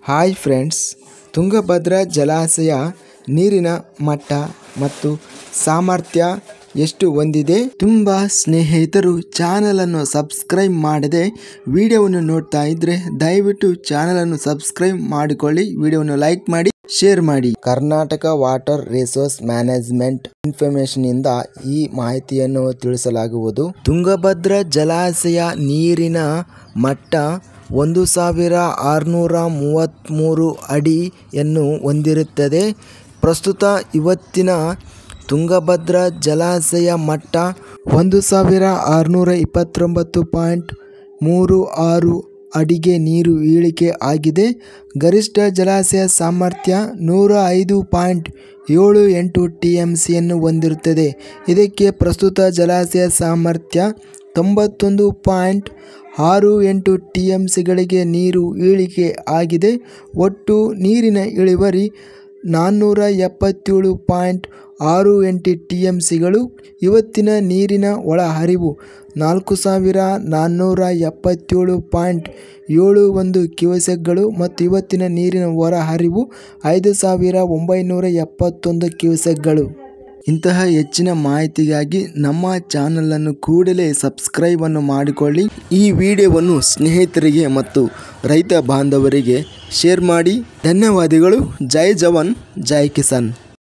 Hi friends, Tungabhadra ಜಲಾಶಯ ನೀರಿನ ಮಟ್ಟ ಮತ್ತು ಸಾಮರ್ಥ್ಯ ಎಷ್ಟು ಹೊಂದಿದೆ? ತುಂಬ ಸ್ನೇಹಿತರು ಚಾನಲನ್ನು ಸಬ್ಸ್ಕ್ರೈಬ್ ಮಾಡದೆ ವಿಡಿಯೋವನ್ನು ನೋಡ್ತಾ ಇದ್ರೆ ದಯವಿಟ್ಟು ಚಾನಲನ್ನು ಸಬ್ಸ್ಕ್ರೈಬ್ ಮಾಡಿಕೊಳ್ಳಿ, ವಿಡಿಯೋವನ್ನು ಲೈಕ್ ಮಾಡಿ, ಶೇರ್ ಮಾಡಿ. Karnataka water resource management information ಇಂದ ಈ ಮಾಹಿತಿಯನ್ನು ತಿಳಿಸಲಾಗುವುದು. ತುಂಗಭದ್ರಾ ಜಲಾಶಯ ನೀರಿನ ಮಟ್ಟ 1633 ಅಡಿಯನ್ನು ಹೊಂದಿರುತ್ತದೆ. ಪ್ರಸ್ತುತ ಇವತ್ತಿನ ತುಂಗಭದ್ರಾ ಜಲಾಶಯ ಮಟ್ಟ 1629.36 ಅಡಿಗೆ ನೀರು ಇಳಿಕೆ ಆಗಿದೆ. ಗರಿಷ್ಠ ಜಲಾಶಯ ಸಾಮರ್ಥ್ಯ 105.78 TMCಯನ್ನು ಹೊಂದಿರುತ್ತದೆ. ಇದಕ್ಕೆ ಪ್ರಸ್ತುತ ಜಲಾಶಯ ಸಾಮರ್ಥ್ಯ 91.68 TMCಗಳಿಗೆ ನೀರು ಇಳಿಕೆ ಆಗಿದೆ. ಒಟ್ಟು ನೀರಿನ ಇಳುವರಿ 477.68 TMCಗಳು. ಇವತ್ತಿನ ನೀರಿನ ಒಳಹರಿವು 4477.71 ಕ್ಯೂಸೆಕ್ಗಳು ಮತ್ತು ಇವತ್ತಿನ ನೀರಿನ ಹೊರಹರಿವು 5971 ಕ್ಯೂಸೆಕ್ಗಳು. ಇಂತಹ ಹೆಚ್ಚಿನ ಮಾಹಿತಿಗಾಗಿ ನಮ್ಮ ಚಾನಲನ್ನು ಕೂಡಲೇ ಸಬ್ಸ್ಕ್ರೈಬ್ ಅನ್ನು ಮಾಡಿಕೊಳ್ಳಿ. ಈ ವಿಡಿಯೋವನ್ನು ಸ್ನೇಹಿತರಿಗೆ ಮತ್ತು ರೈತ ಬಾಂಧವರಿಗೆ ಶೇರ್ ಮಾಡಿ. ಧನ್ಯವಾದಗಳು. ಜೈ ಜವಾನ್, ಜೈ ಕಿಸಾನ್.